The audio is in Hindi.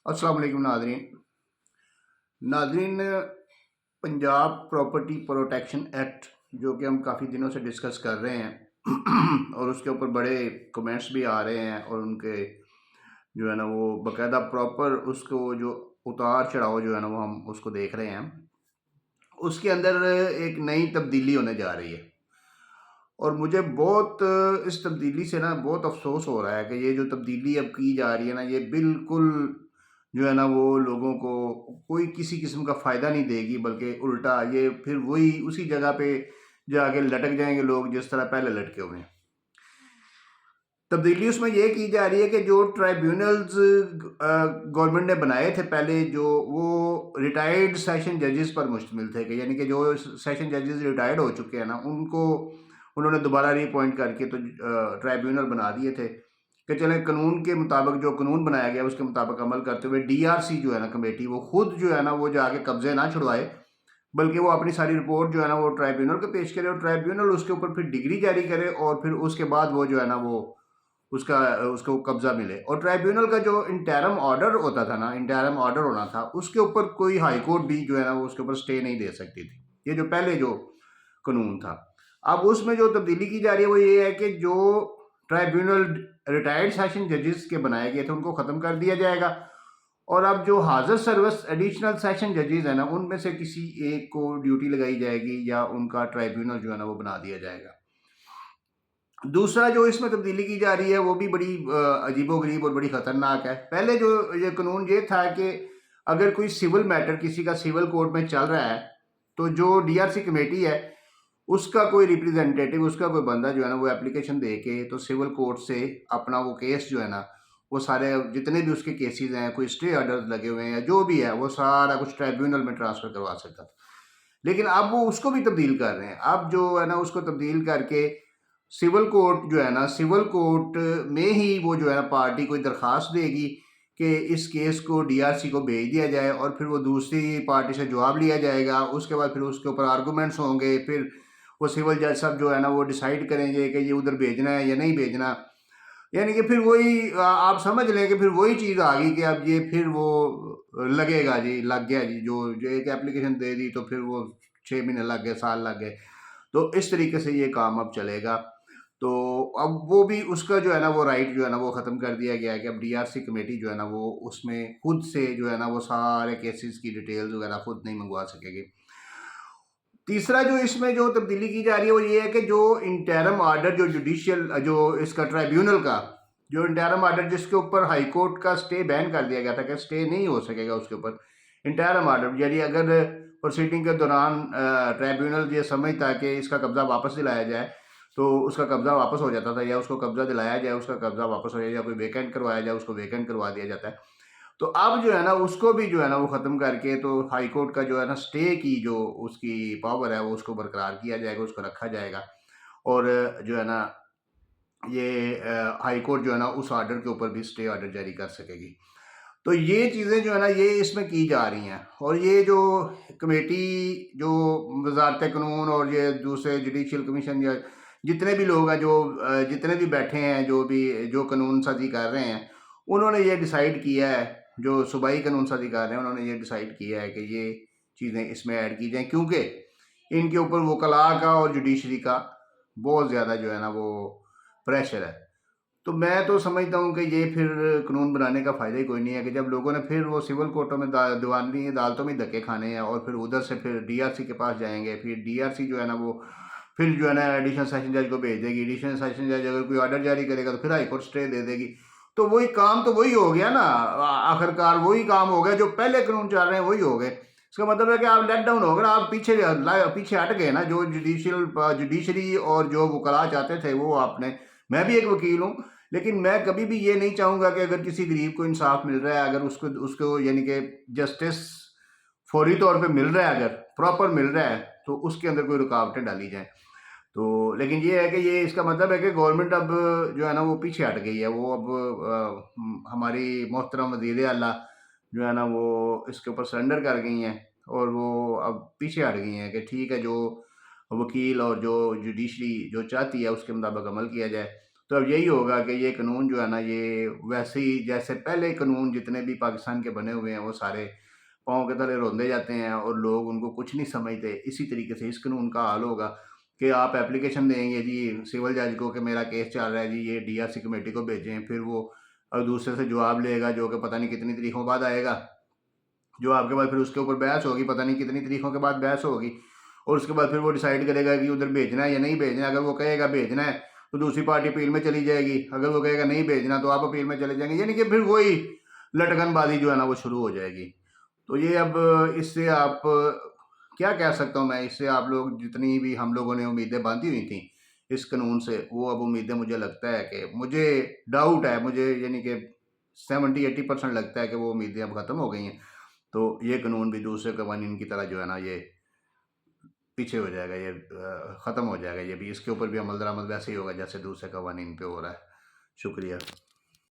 अस्सलाम वालेकुम नाज़रीन। नाज़रीन, पंजाब प्रॉपर्टी प्रोटेक्शन एक्ट जो कि हम काफ़ी दिनों से डिस्कस कर रहे हैं और उसके ऊपर बड़े कमेंट्स भी आ रहे हैं और उनके जो है ना वो बाकायदा प्रॉपर उसको जो उतार चढ़ाव जो है ना वो हम उसको देख रहे हैं। उसके अंदर एक नई तब्दीली होने जा रही है और मुझे बहुत इस तब्दीली से ना बहुत अफ़सोस हो रहा है कि ये जो तब्दीली अब की जा रही है ना, ये बिल्कुल जो है ना वो लोगों को कोई किसी किस्म का फ़ायदा नहीं देगी, बल्कि उल्टा ये फिर वही उसी जगह पे जाके लटक जाएँगे लोग जिस तरह पहले लटके हुए हैं। तब्दीली उसमें ये की जा रही है कि जो ट्राइब्यूनल्स गवर्नमेंट ने बनाए थे पहले, जो वो रिटायर्ड सेशन जजेस पर मुश्तमिल थे, कि यानी कि जो सेशन जजेस रिटायर्ड हो चुके हैं ना, उनको उन्होंने दोबारा रीअपॉइंट करके तो ट्राइब्यूनल बना दिए थे कि चलें कानून के मुताबिक, जो कानून बनाया गया उसके मुताबिक अमल करते हुए डीआरसी जो है ना कमेटी, वो खुद जो है ना वो जाके कब्जे ना छुड़वाए, बल्कि वो अपनी सारी रिपोर्ट जो है ना वो ट्राइब्यूनल को पेश करे और ट्राइब्यूनल उसके ऊपर फिर डिग्री जारी करे और फिर उसके बाद वो जो है ना वो उसका उसको कब्जा मिले। और ट्राइब्यूनल का जो इंटरम ऑर्डर होता था ना, इंटरम ऑर्डर होना था, उसके ऊपर कोई हाई कोर्ट भी जो है ना वो उसके ऊपर स्टे नहीं दे सकती थी। ये जो पहले जो कानून था, अब उसमें जो तब्दीली की जा रही है वो ये है कि जो ट्राइब्यूनल रिटायर्ड सेशन जजेस के बनाए गए थे उनको ख़त्म कर दिया जाएगा और अब जो हाजिर सर्विस एडिशनल सेशन जजेस है ना, उनमें से किसी एक को ड्यूटी लगाई जाएगी या उनका ट्राइब्यूनल जो है ना वो बना दिया जाएगा। दूसरा जो इसमें तब्दीली की जा रही है वो भी बड़ी अजीबो-गरीब और बड़ी ख़तरनाक है। पहले जो ये कानून ये था कि अगर कोई सिविल मैटर किसी का सिविल कोर्ट में चल रहा है, तो जो डीआरसी कमेटी है, उसका कोई रिप्रेजेंटेटिव, उसका कोई बंदा जो है ना वो एप्लीकेशन दे के तो सिविल कोर्ट से अपना वो केस जो है ना, वो सारे जितने भी उसके केसेज़ हैं, कोई स्टे ऑर्डर्स लगे हुए हैं या जो भी है, वो सारा कुछ ट्राइब्यूनल में ट्रांसफ़र करवा सकता था। लेकिन अब वो उसको भी तब्दील कर रहे हैं। अब जो है ना उसको तब्दील करके सिविल कोर्ट जो है ना, सिविल कोर्ट में ही वो जो है ना पार्टी कोई दरख्वास्त देगी कि इस केस को डीआरसी को भेज दिया जाए और फिर वो दूसरी पार्टी से जवाब लिया जाएगा। उसके बाद फिर उसके ऊपर आर्गूमेंट्स होंगे, फिर वो सिविल जज साहब जो है ना वो डिसाइड करेंगे कि ये उधर भेजना है या नहीं भेजना। यानी कि फिर वही आप समझ लें कि फिर वही चीज़ आ गई कि अब ये फिर वो लगेगा जी, लग गया जी, जो एक एप्लीकेशन दे दी तो फिर वो 6 महीने लग गए, साल लग गए। तो इस तरीके से ये काम अब चलेगा। तो अब वो भी उसका जो है ना वो राइट जो है ना वो ख़त्म कर दिया गया है कि अब डीआरसी कमेटी जो है ना वो उसमें खुद से जो है ना वो सारे केसेस की डिटेल्स वगैरह खुद नहीं मंगवा सकेगी। तीसरा जो इसमें जो तब्दीली की जा रही है वो ये है कि जो इंटरम ऑर्डर, जो जुडिशियल जो इसका ट्राइब्यूनल का जो इंटरम ऑर्डर जिसके ऊपर हाई कोर्ट का स्टे बैन कर दिया गया था कि स्टे नहीं हो सकेगा उसके ऊपर, इंटरम ऑर्डर यानी अगर प्रोसीडिंग के दौरान ट्राइब्यूनल ये समझता है कि इसका कब्जा वापस दिलाया जाए तो उसका कब्जा वापस हो जाता था, या उसको कब्जा दिलाया जाए उसका कब्जा वापस हो जाए, या कोई वेकेंट करवाया जाए उसको वेकेंट करवा दिया जाता है। तो अब जो है ना उसको भी जो है ना वो ख़त्म करके तो हाई कोर्ट का जो है ना स्टे की जो उसकी पावर है वो उसको बरकरार किया जाएगा, उसको रखा जाएगा। और जो है ना ये हाई कोर्ट जो है ना उस ऑर्डर के ऊपर भी स्टे ऑर्डर जारी कर सकेगी। तो ये चीज़ें जो है ना ये इसमें की जा रही हैं और ये जो कमेटी, जो वज़ारत कानून और ये दूसरे जुडिशियल कमीशन या जितने भी लोग हैं जो जितने भी बैठे हैं, जो भी जो कानून साज़ी कर रहे हैं, उन्होंने ये डिसाइड किया है, जो सूबाई कानून साज़ी कर रहे हैं उन्होंने ये डिसाइड किया है कि ये चीज़ें इसमें ऐड की जाएँ, क्योंकि इनके ऊपर वकला का और जुडिशरी का बहुत ज़्यादा जो है ना वो प्रेशर है। तो मैं तो समझता हूँ कि ये फिर कानून बनाने का फ़ायदा ही कोई नहीं है कि जब लोगों ने फिर वो सिविल कोर्टों में दीवानी अदालतों में धक्के खाने हैं और फिर उधर से फिर डीआरसी के पास जाएँगे, फिर डीआरसी जो है ना वो फिर जो है ना एडिशनल सेशन जज को भेज देगी, एडिशनल सेशन जज अगर कोई ऑर्डर जारी करेगा तो फिर हाई कोर्ट स्टे दे देगी। तो वही काम तो वही हो गया ना, आखिरकार वही काम हो गया जो पहले कानून चल रहे हैं वही हो गए। इसका मतलब है कि आप लेट डाउन हो गए ना, आप पीछे हट गए ना, जो जुडिशरी और जो वकला चाहते थे वो आपने। मैं भी एक वकील हूँ, लेकिन मैं कभी भी ये नहीं चाहूँगा कि अगर किसी गरीब को इंसाफ मिल रहा है, अगर उसको उसको यानी कि जस्टिस फौरी तौर पे मिल रहा है, अगर प्रॉपर मिल रहा है, तो उसके अंदर कोई रुकावटें डाली जाएँ। तो लेकिन ये है कि ये इसका मतलब है कि गवर्नमेंट अब जो है ना वो पीछे हट गई है। वो अब हमारी मोहतरम वज़ीर आला जो है ना वो इसके ऊपर सरेंडर कर गई हैं और वो अब पीछे हट गई हैं कि ठीक है, जो वकील और जो जुडिशरी जो चाहती है उसके मुताबिक अमल किया जाए। तो अब यही होगा कि ये कानून जो है ना, ये वैसे ही जैसे पहले कानून जितने भी पाकिस्तान के बने हुए हैं वो सारे पाँव के तले रौंदे जाते हैं और लोग उनको कुछ नहीं समझते। इसी तरीके से इस कानून का हाल होगा कि आप एप्लीकेशन देंगे जी सिविल जज को कि मेरा केस चल रहा है जी, ये डीआरसी कमेटी को भेजें, फिर वो दूसरे से जवाब लेगा जो कि पता नहीं कितनी तारीखों बाद आएगा, जो आपके बाद फिर उसके ऊपर बहस होगी, पता नहीं कितनी तारीखों के बाद बहस होगी, और उसके बाद फिर वो डिसाइड करेगा कि उधर भेजना है या नहीं भेजना है। अगर वो कहेगा भेजना है तो दूसरी पार्टी अपील में चली जाएगी, अगर वो कहेगा नहीं भेजना तो आप अपील में चले जाएंगे, यानी कि फिर वही लटकनबाजी जो है ना वो शुरू हो जाएगी। तो ये अब इससे आप क्या कह सकता हूँ मैं, इससे आप लोग जितनी भी हम लोगों ने उम्मीदें बांधी हुई थी इस कानून से, वो अब उम्मीदें मुझे लगता है कि मुझे डाउट है, मुझे यानी कि 70-80% लगता है कि वो उम्मीदें अब ख़त्म हो गई हैं। तो ये कानून भी दूसरे कवानीन की तरह जो है ना ये पीछे हो जाएगा, ये ख़त्म हो जाएगा, ये भी इसके ऊपर भी अमल दरामद वैसे ही होगा जैसे दूसरे कवानीन पे हो रहा है। शुक्रिया।